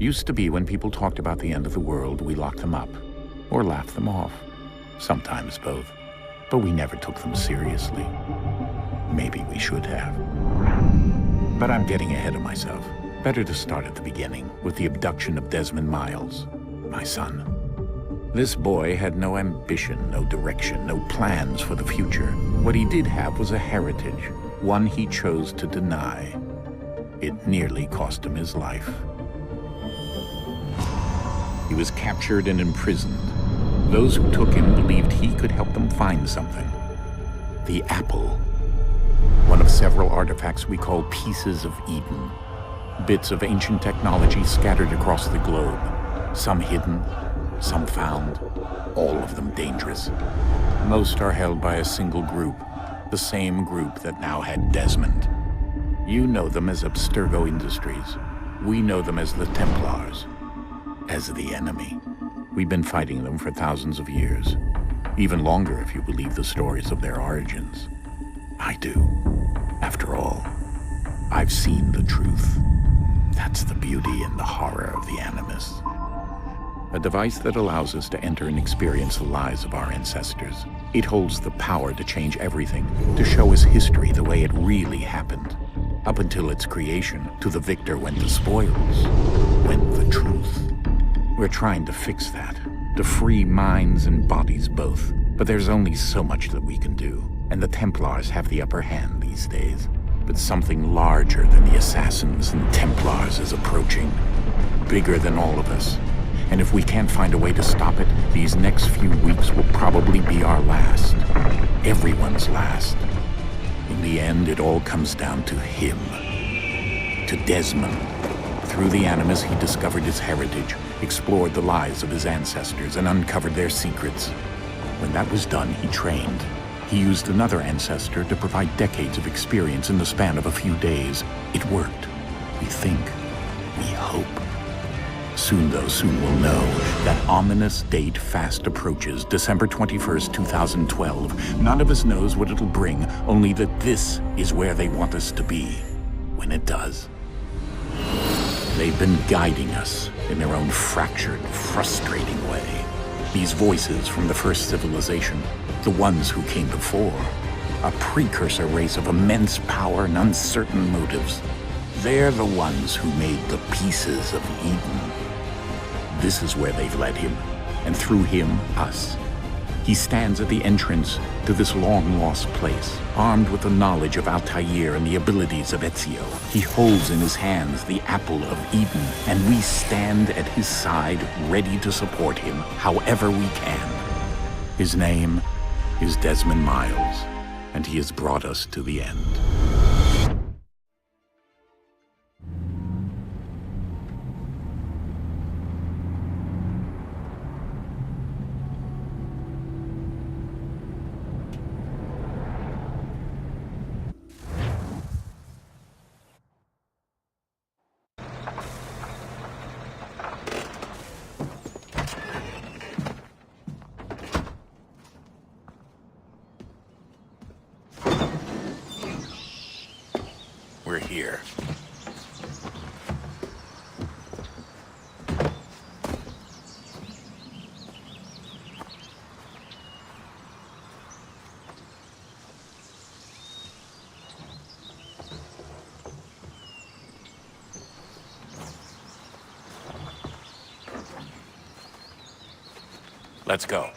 Used to be when people talked about the end of the world, we locked them up. Or laughed them off. Sometimes both. But we never took them seriously. Maybe we should have. But I'm getting ahead of myself. Better to start at the beginning, with the abduction of Desmond Miles, my son. This boy had no ambition, no direction, no plans for the future. What he did have was a heritage, one he chose to deny. It nearly cost him his life. He was captured and imprisoned. Those who took him believed he could help them find something. The apple. One of several artifacts we call pieces of Eden. Bits of ancient technology scattered across the globe. Some hidden, some found, all of them dangerous. Most are held by a single group, the same group that now had Desmond. You know them as Abstergo Industries. We know them as the Templars, as the enemy. We've been fighting them for thousands of years, even longer if you believe the stories of their origins. I do. After all, I've seen the truth. That's the beauty and the horror of the Animus. A device that allows us to enter and experience the lives of our ancestors. It holds the power to change everything, to show us history the way it really happened. Up until its creation, to the victor went the spoils, went the truth. We're trying to fix that, to free minds and bodies both. But there's only so much that we can do, and the Templars have the upper hand these days. But something larger than the Assassins and Templars is approaching, bigger than all of us. And if we can't find a way to stop it, these next few weeks will probably be our last. Everyone's last. In the end, it all comes down to him. To Desmond. Through the Animus, he discovered his heritage, explored the lives of his ancestors, and uncovered their secrets. When that was done, he trained. He used another ancestor to provide decades of experience in the span of a few days. It worked. We think. We hope. Soon we'll know. That ominous date fast approaches, December 21st, 2012. None of us knows what it'll bring, only that this is where they want us to be, when it does. They've been guiding us in their own fractured, frustrating way. These voices from the first civilization, the ones who came before, a precursor race of immense power and uncertain motives. They're the ones who made the pieces of Eden. This is where they've led him, and through him, us. He stands at the entrance to this long-lost place, armed with the knowledge of Altair and the abilities of Ezio. He holds in his hands the apple of Eden, and we stand at his side, ready to support him however we can. His name is Desmond Miles, and he has brought us to the end. We're here. Let's go.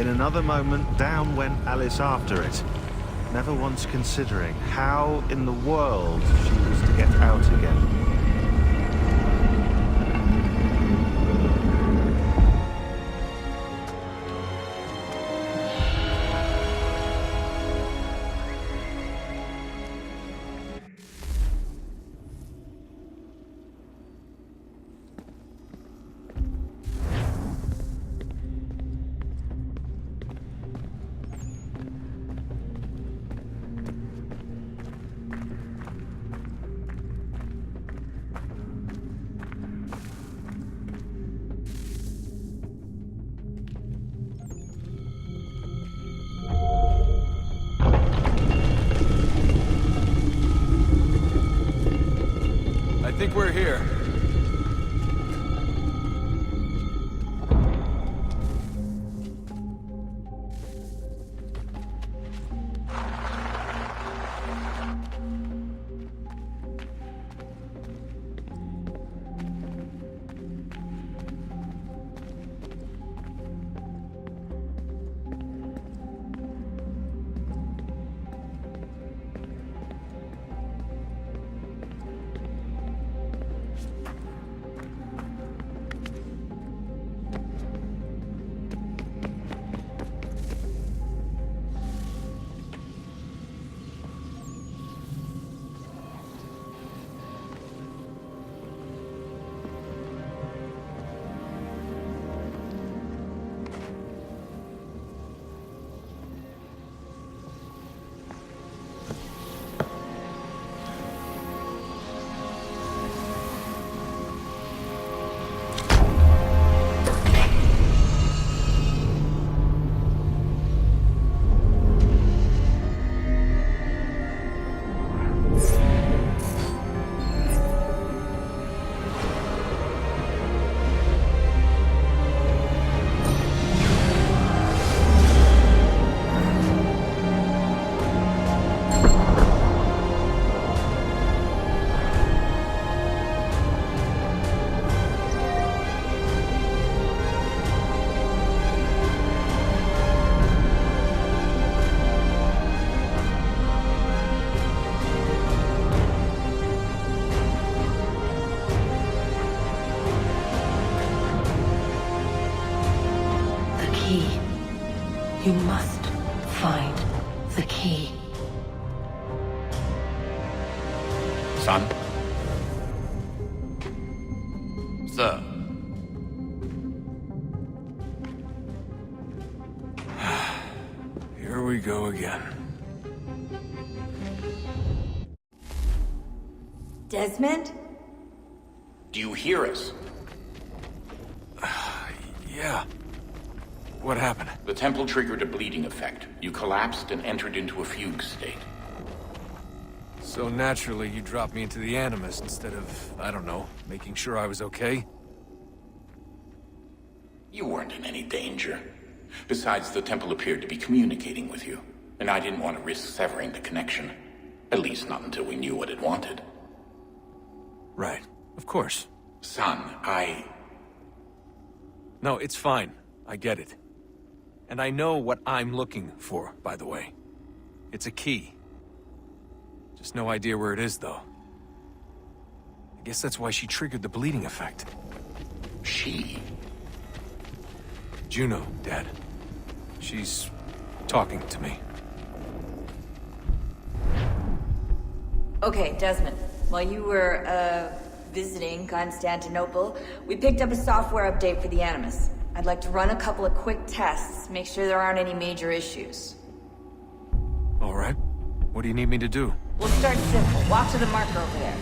In another moment, down went Alice after it, never once considering how in the world she was to get out again. I think we're here. You must find the key. Son? Sir. Here we go again. Desmond? Do you hear us? Yeah. What happened? The temple triggered a bleeding effect. You collapsed and entered into a fugue state. So naturally, you dropped me into the Animus instead of, I don't know, making sure I was okay? You weren't in any danger. Besides, the temple appeared to be communicating with you, and I didn't want to risk severing the connection. At least not until we knew what it wanted. Right. Of course. Son, No, it's fine. I get it. And I know what I'm looking for, by the way. It's a key. Just no idea where it is, though. I guess that's why she triggered the bleeding effect. She? Juno, Dad. She's talking to me. Okay, Desmond. While you were, visiting Constantinople, we picked up a software update for the Animus. I'd like to run a couple of quick tests, make sure there aren't any major issues. All right. What do you need me to do? We'll start simple. Walk to the marker over there.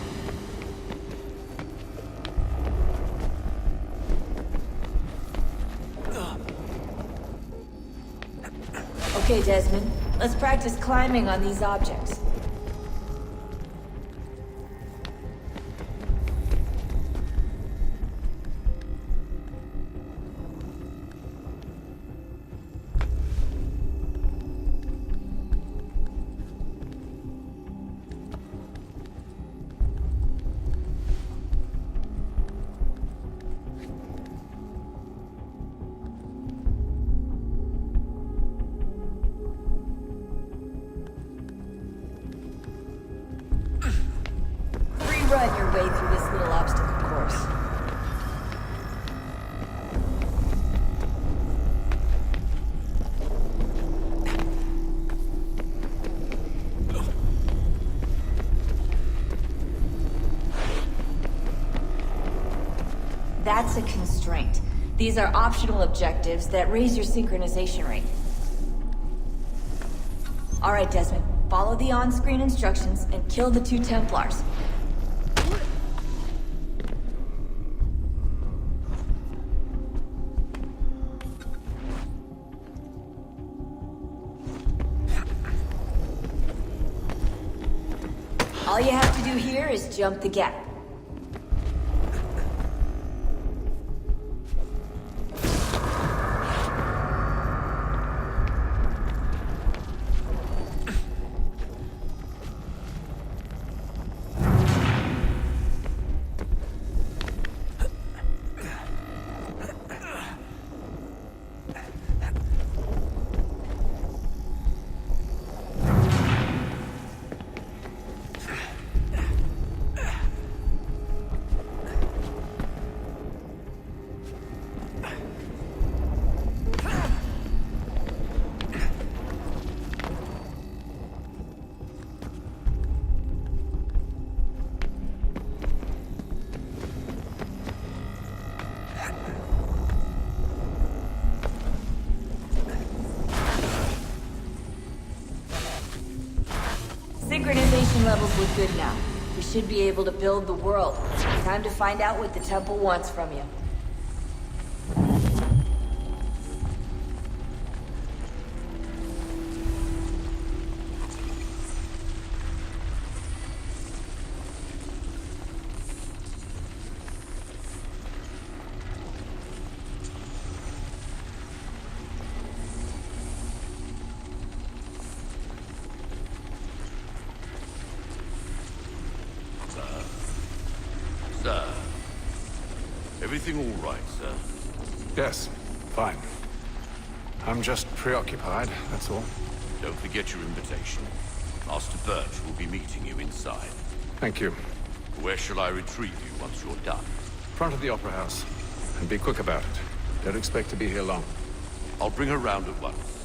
Okay, Desmond. Let's practice climbing on these objects. on your way through this little obstacle course. That's a constraint. These are optional objectives that raise your synchronization rate. All right, Desmond. Follow the on-screen instructions and kill the 2 Templars. All you have to do here is jump the gap. Synchronization levels look good now. We should be able to build the world. Time to find out what the temple wants from you. Sir. Everything all right, sir? Yes, fine. I'm just preoccupied, that's all. Don't forget your invitation. Master Birch will be meeting you inside. Thank you. Where shall I retrieve you once you're done? Front of the Opera House. And be quick about it. Don't expect to be here long. I'll bring her round at once.